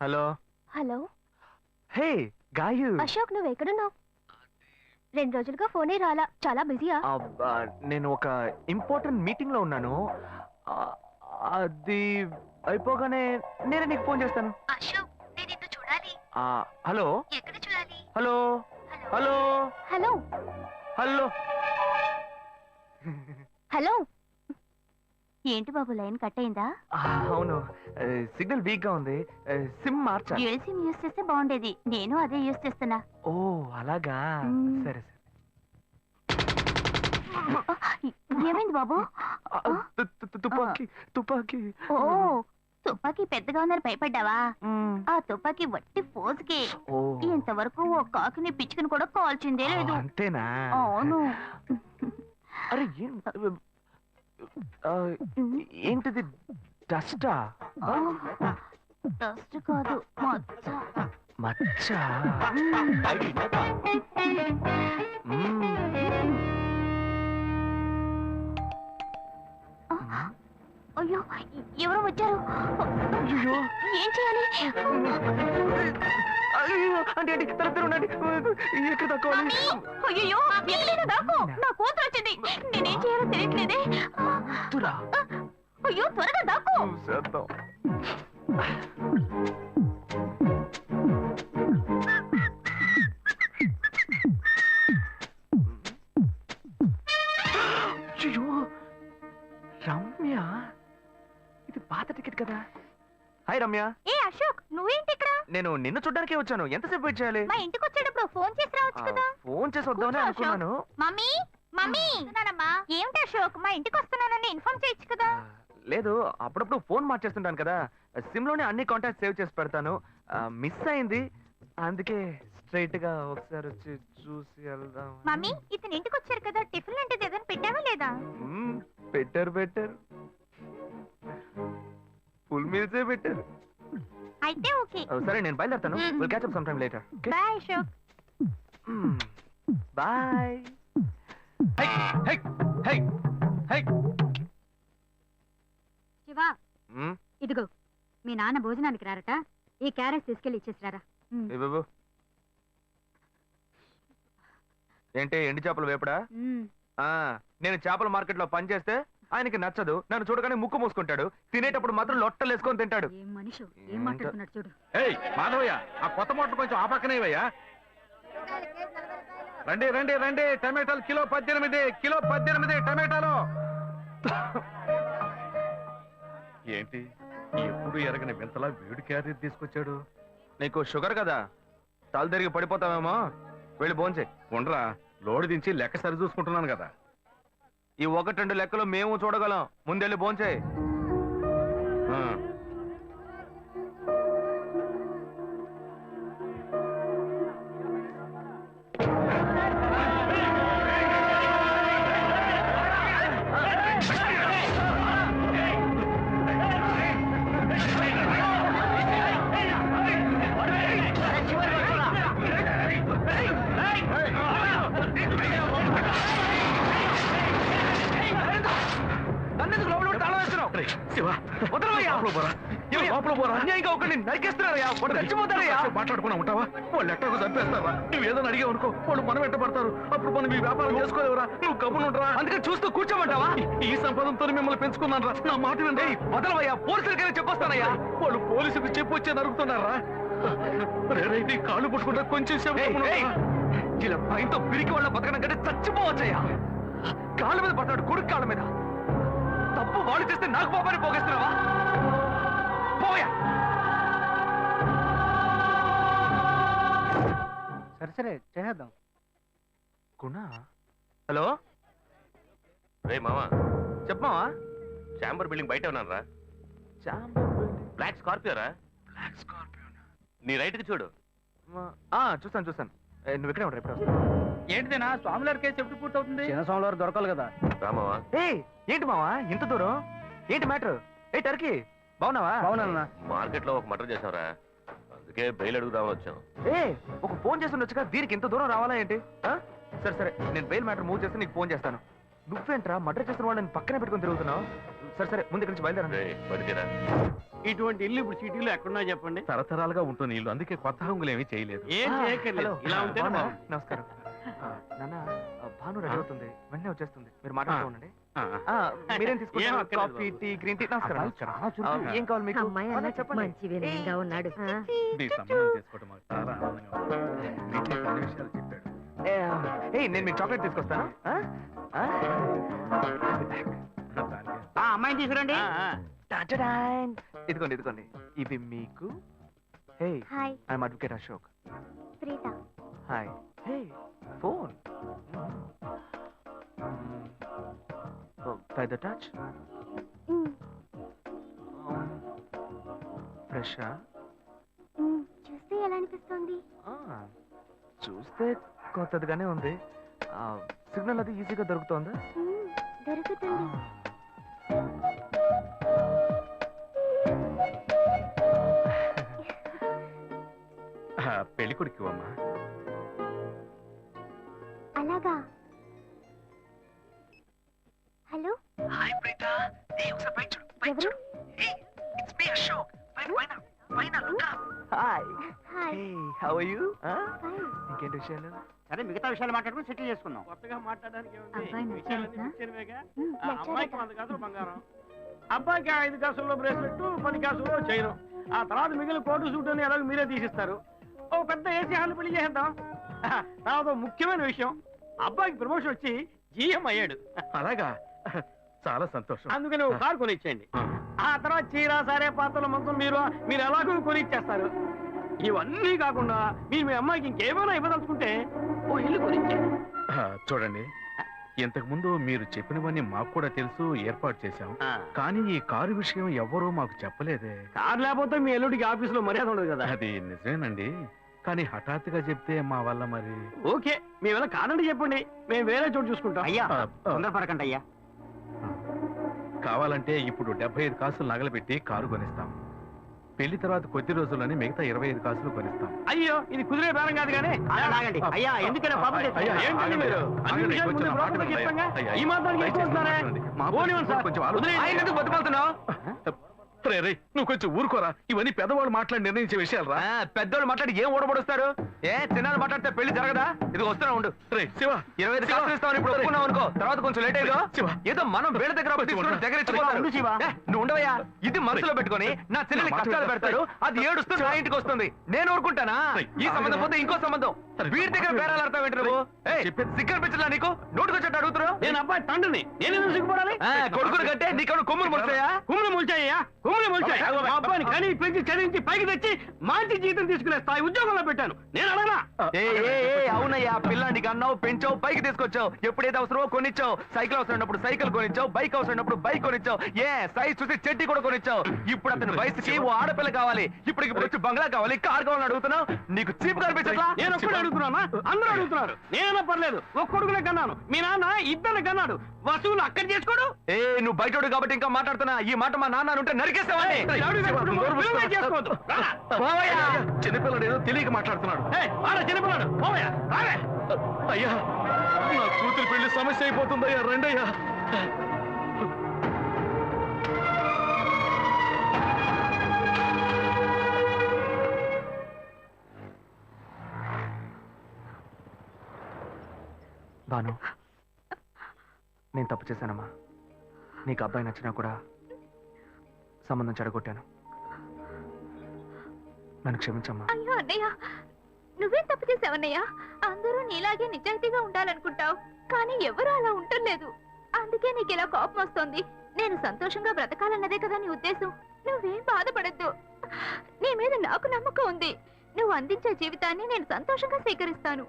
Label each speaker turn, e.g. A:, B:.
A: Hello
B: hello.
A: Hey Gayu.
B: Ashok నువ్వు ఎక్కడున్నావు? 2 రోజులుగా ఫోనే రాలా, చాలా బిజీయా?
A: నేను ఒక ఇంపార్టెంట్ మీటింగ్ లో ఉన్నాను. అది అయిపోగానే నేనే నీకు ఫోన్ చేస్తాను.
B: అశోక్ నేను నిన్ను చూడాలి.
A: హలో.
B: ఎక్కడ చూడాలి?
A: Hello hello
B: hello
A: hello
B: hello. ఏంటి బాబు లైన్ కట్ అయిందా?
A: అవును, సిగ్నల్ వీక్ గా ఉంది. సిమ్ మార్చా.
B: డ్యూయల్ సిమ్ యూస్ చేస్తే బాగుండేది. నేను అదే యూస్ చేస్తున్నా.
A: ఓ అలాగా. సరే సరే.
B: ఏమైంది బాబు?
A: తుపాకీ తుపాకీ.
B: ఓ తుపాకీ పెద్దగా ఉందని భయపడ్డావా? ఆ తుపాకీ వట్టి ఫోజుకే. ఇంతవరకు ఓ కాకిని పిచ్చుకుని కూడా కాల్చిందే లేదు.
A: అంతేనా?
B: అవును.
A: అరే ఏంటిది? డస్టా?
B: డస్ట్ కాదు, మచ్చ.
A: మచ్చ?
B: అయ్యో ఎవరో వచ్చారు. ఏం చేయాలి?
A: అంటే ఎక్కడ తక్కువాలి?
B: అయ్యో ఎక్కడైనా దాక్కో, నా కూతురు వచ్చింది. నేనేం చేయాలో తెలియట్లేదే. అయ్యో త్వరగా దాక్కో.
A: రమ్య, ఇది పాత టికెట్ కదా. హాయ్ రమ్య.
B: ఏ అశోక్ నువ్వేంటి ఇక్కడ?
A: నేను నిన్ను చూడ్డానికే వచ్చాను. ఎంతసేపు వెయిట్ చేయాలి?
B: మా ఇంటికి వచ్చేటప్పుడు ఫోన్ చేసి రావచ్చు కదా.
A: ఫోన్ చేసి వద్దామని అనుకున్నాను.
B: మమ్మీ మమ్మీ ఏమిటి అశోక్, మా ఇంటికి వస్తున్నానని ఇన్ఫార్మ్ చేయొచ్చు కదా.
A: లేదు, అప్పుడప్పుడు ఫోన్ మార్చేస్తుంటాను కదా. సిమ్ లోనే అన్ని కాంటాక్ట్ సేవ్ చేసి పెడతాను. మిస్ అయింది, అందుకే స్ట్రైట్ గా ఒకసారి వచ్చి చూసి వెళ్దాం.
B: మమ్మీ ఇతను ఇంటికి వచ్చారు కదా, టిఫిన్ లాంటిది ఏదైనా పెట్టావా లేదా?
A: పెట్టారు ఫుల్ మీల్సే పెట్టారు.
B: అయితే ఓకే.
A: సరే నేను బయలుదేరుతాను. Will catch up some time later.
B: By Ashok.
A: By.
C: Shiva, ఇదిగో మీ నాన్న భోజనానికి రారట, ఈ క్యారెట్ తీసుకెళ్లి ఇచ్చేసిరారా.
A: ఏంటి ఎండి చేపలు వేపడా? నేను చేపల మార్కెట్ లో పని చేస్తే ఆయనకి నచ్చదు. నన్ను చూడగానే ముక్కు మూసుకుంటాడు. తినేటప్పుడు మాత్రం లొట్టలు వేసుకొని తింటాడు.
C: ఏం మనిషి, ఏం మాట్లాడుతున్నాడు చూడు.
D: మాధవయ్య, ఆ కొత్త మోటార్ కొంచెం ఆ పక్కనేవయ్యా. రండి రండి రండి, టమాటాలు కిలో 18 టమాటాలు. ఏంటి ఎప్పుడు ఎరగని వింతలా వేడి క్యారెట్ తీసుకొచ్చాడు?
A: నీకు షుగర్ కదా, తల తిరిగి పడిపోతావేమో. వెళ్ళి భోంచే.
D: ఉండరా, లోడు దించి లెక్క సరి చూసుకుంటున్నాను కదా.
A: ఈ 1-2 లెక్కలు మేము చూడగలం. ముందెళ్ళి భోంచే.
D: మాట్లాడుకున్నా ఉంటావా? వాళ్ళు ఎట్టకు చంపేస్తారా? నువ్వు ఏదైనా అడిగావు అనుకో, వాళ్ళు మనం వెంట పడతారు. అప్పుడు మనం ఈ వ్యాపారం చేసుకోలేవరా? నువ్వు కబునుంటరా?
A: అందుకని చూస్తూ కూర్చోమంటావా?
D: ఈ సంపాదంతో మిమ్మల్ని పెంచుకున్నాను రా. నా మాట వినండి.
A: వదలవయ్యా, పోలీసులకైనా చెప్పొస్తానయ్యా.
D: వాళ్ళు పోలీసులకు చెప్పొచ్చే నరుగుతున్నారా? నీ కాళ్ళు పుట్టుకుంటా కొంచెం సేపు.
A: ఇలా భయంతో పిరికి వాళ్ళ బతకడం కంటే చచ్చిపోవచ్చయ్యా. కాళ్ళ మీద పడ్డాడు, కొడుకు కాళ్ళ మీద. తప్పు వాళ్ళు చేస్తే నాకు పాపాన్ని పోగేస్తున్నావా? పోయా.
E: సరే చేద్దాం.
A: గుణ. హలో
F: రే మామా,
A: చెప్పమావా.
F: చాంబర్ బిల్డింగ్ బయట ఉన్నాను రా. బ్లాక్ స్కార్పియో రా.
A: Black Scorpio.
F: నీ రైట్ కి చూడు.
A: చూస్తాను. నువ్వు ఇక్కడే ఉంటావు, ఎప్పుడు వస్తావు?
E: ఏంటిదేనా స్వామివారి కేసు ఎప్పుడు పూర్తవుతుంది? చిన్న స్వామివారు దొరకాలి కదా.
F: రామావా.
A: ఏంటి మావా ఇంత దూరం? ఏంటి మ్యాటర్? టర్కీ బాగున్నావా?
E: బాగున్నా.
F: మార్కెట్ లో ఒక మర్డర్ చేసావురా, అందుకే బెయిల్ అడుగుదామని వచ్చాం.
A: ఒక ఫోన్ చేసి ఉండొచ్చుగా, దీనికి ఇంత దూరం రావాలా ఏంటి? సరే నేను బెయిల్ మ్యాటర్ మూవ్ చేస్తే నీకు ఫోన్ చేస్తాను. నువ్వేంట్రా మర్డర్ చేసిన వాళ్ళని పక్కనే పెట్టుకుని తిరుగుతున్నావు? సరే ముందు ఇక్కడి నుంచి బయలుదేరండి.
E: ఇటువంటి ఇల్లు ఇప్పుడు సిటీలో ఎక్కడున్నా చెప్పండి.
D: తరతరాలుగా ఉంటుంది ఇల్లు, అందుకే కొత్త హంగులు ఏమీ చేయలేదు.
E: ఏం చేయక్కర్లేదు, ఇలా ఉంటేనే బాగుంది.
A: నమస్కారం నాన్న. భాను రెడీ అవుతుంది, వెంటనే వచ్చేస్తుంది. మీరు మాట్లాడుతూ ఉండండి. మీరేం
E: ఏం
A: తీసుకుంటారు?
E: అక్కర్లేదు
A: కాఫీ, టీ, గ్రీన్ టీ? నమస్కారం. ఏం కావాలి మీకు? చెప్పండి.
C: మంచి వినయంగా ఉన్నాడు.
D: నీ సంబంధం చేసుకోవడం మాకు చాలా ఆనందంగా ఉంది. నీకే కొన్ని విషయాలు చెప్పాడు.
A: నేను మీకు చాక్లెట్ తీసుకొస్తాను.
E: అమ్మాయిని తీసుకురండి.
A: ఇదిగోండి ఇదిగోండి, ఇవి మీకు. Hey,
B: hi
A: I am advocate Ashok.
B: Preetha.
A: Hi. Hey, phone. By the touch. ఫ్రెషా?
B: చూస్తే ఎలా అనిపిస్తుంది?
A: చూస్తే కొత్తదిగానే ఉంది. సిగ్నల్ అది ఈజీగా దొరుకుతుందా?
B: దొరుకుతుంది.
D: పెళ్లి కొడుకు అమ్మా.
B: అలాగా. Hello,
A: hi Preetha. ఒకసారి పైకి చూడు, పైకి
B: ఎవరు?
A: చూడు. It's me Ashok. పైన పైన look up. Hi.
B: Hi.
A: Hey, how are you?
B: Fine.
A: ఇంకేంటి విషయాలు?
E: సరే, మిగతా విషయాలు మాట్లాడుకుని సెటిల్ చేసుకుందాం. కొత్తగా మాట్లాడడానికి
C: అబ్బాయి నచ్చాడా?
E: అమ్మాయికి 100 కాసులు బంగారం, అబ్బాయికి 5 కాసుల్లో బ్రేస్లెట్, 10 కాసుల్లో చైన్. ఆ తర్వాత మిగిలిన కోటు సూట్ అని ఎలాగో మీరే తీసిస్తారు. ఓ పెద్ద ఏసీ హాల్ పెళ్లి చేద్దాం. తర్వాత ముఖ్యమైన విషయం, అబ్బాయికి ప్రమోషన్ వచ్చి జీఎం అయ్యాడు.
D: అలాగా, చాలా సంతోషం.
E: అందుకని ఒక కారు కొనిచ్చేయండి. ఆ తర్వాత చీర, సారే, పాత్రల మొత్తం మీరు ఎలాగో కొనిచ్చేస్తారు. ఇవన్నీ కాకుండా మీరు మీ అమ్మాయికి ఇంకేమైనా ఇవ్వదలుచుకుంటే ఓ ఇల్లు కొనిచ్చేయండి.
D: చూడండి, ఇంతకు ముందు మీరు చెప్పినవన్నీ మాకు కూడా తెలుసు, ఏర్పాటు చేశాం. కానీ ఈ కారు విషయం ఎవ్వరూ మాకు చెప్పలేదే.
E: కారు లేకపోతే మీ ఎల్లుడికి ఆఫీసులో మర్యాద ఉండదు కదా.
D: అది నిజమేనండి, కానీ హఠాత్తుగా చెప్తే మా వల్ల మరి.
E: ఓకే, మీ వల్ల కాదండి చెప్పండి, మేము వేరే చోటు చూసుకుంటాం. అయ్యా,
D: తొందరపడకండి
E: అయ్యా.
D: కావాలంటే ఇప్పుడు 75 కాసులు నగలబెట్టి కారు కొనిస్తాం. పెళ్లి తర్వాత కొద్ది రోజుల్లోనే మిగతా 25 కాసులు కొనిస్తాం.
E: అయ్యో, ఇది కుదిరే బేరం కాదు కానీ. అయ్యా, ఎందుకైనా పాపం చేస్తారు? ఏంటండి మీరు? అన్ని విషయాలు ముందు బ్రోకర్తో చెప్తాంగా? ఈ మాత్రానికి ఎక్కువ వస్తున్నారే? పోనివ్వండి సార్. వదిలేయండి.
A: ఆయన ఎందుకు బతుకుతున్నావు?
D: నువ్వు కొంచెం ఊరుకోరా, ఇవన్నీ పెద్దవాళ్ళు మాట్లాడి నిర్ణయించే విషయాలు రా.
A: పెద్దోళ్ళు మాట్లాడి ఏం ఓడబడుస్తారు? చిన్నాళ్ళు మాట్లాడితే పెళ్లి జరగదా? ఇది వస్తున్నా ఉండు.
D: శివ,
A: 25 కాసులు ఇస్తామని ఇప్పుడు ఒప్పుకున్నావు అనుకో, తర్వాత కొంచెం లేట్ అయ్యో. ఏదో మనం వేళ దగ్గర దగ్గర నువ్వు ఉండవయ్యా. ఇది మనసులో పెట్టుకొని నా చెల్లెలి కష్టాలు పెడతాడు, అది ఏడుస్తూ నా ఇంటికి వస్తుంది. నేను ఊరుకుంటానా? ఈ సంబంధం పోతే ఇంకో సంబంధం. వీడి దగ్గర బేరాలు ఆడతావు ఏంటి నువ్వు? సిగ్గర్ పిచ్చలా నీకు? నోటుకొచ్చేట్టు అడుగుతున్నావు.
E: నేను అబ్బాయి తండ్రిని, నేను ఎందుకు సిగ్గుపడాలి?
A: కొడుకులు కంటే నీకు కొమ్ములు మొలుస్తాయా?
E: కుమ్ములు మొలిచాయ్యా, కుమ్ములు మొలిచాయి. మా అబ్బాయిని కానీ పెంచి చదివించి పైకి తెచ్చి మంచి జీతం తీసుకునే స్థాయి ఉద్యోగంలో పెట్టాను. నేను అడగనా?
A: అవునయ్యా, పిల్లాడికి అన్నావు, పెంచావు, పైకి తీసుకొచ్చావు. ఎప్పుడైతే అవసరమో కొనిచ్చావు. సైకిల్ అవసరమైనప్పుడు సైకిల్ కొనిచ్చావు, బైక్ అవసరమైనప్పుడు బైక్ కొనిచ్చావు. సైజ్ చూసి చెట్టి కూడా కొనిచ్చావు. ఇప్పుడు అతని వయసుకి ఓ ఆడపిల్ల కావాలి, ఇప్పుడు వచ్చి బంగ్లా కావాలి, కార్ కావాలని అడుగుతున్నావు. నీకు చీప్ కనిపించట్లా?
E: నేను ఒక్కడే అడుగుతున్నా, అందరూ అడుగుతున్నారు. నేనైనా పర్లేదు, ఒక్క కొడుకునే కన్నాను, మీ నాన్న ఇద్దరు కన్నాడు. వసూలు అక్కడ చేసుకోడు.
A: నువ్వు బయటోడు కాబట్టి ఇంకా మాట్లాడుతున్నా. ఈ మాట మా నాన్న ఉంటే నరికేస్తావని.
D: చిన్నపిల్లడు ఏదో తెలియక మాట్లాడుతున్నాడు.
E: చిన్నపిల్లాడు
D: అయ్యా, నా కూతురు పెళ్లి సమస్య అయిపోతుందయ్యా, రండయ్యా.
A: భాను, నేను తప్పు చేశానమ్మా. నీకు అబ్బాయి నచ్చినా కూడా సంబంధం చెడగొట్టాను. నన్ను క్షమించమ్మా.
B: అయ్యో అన్నయ్య, నువ్వేం తప్పు చేసావన్నయ్య? అందరూ నీలాగే నిజాయితీగా ఉండాలనుకుంటావు, కానీ ఎవరు అలా ఉండలేదు. అందుకే నీకు ఇలా కోపం వస్తుంది. నేను సంతోషంగా బ్రతకాలన్నదే కదా నీ ఉద్దేశం. నువ్వేం బాధపడద్దు. నీ మీద నాకు నమ్మకం ఉంది. నువ్వు అందించే జీవితాన్ని నేను సంతోషంగా స్వీకరిస్తాను.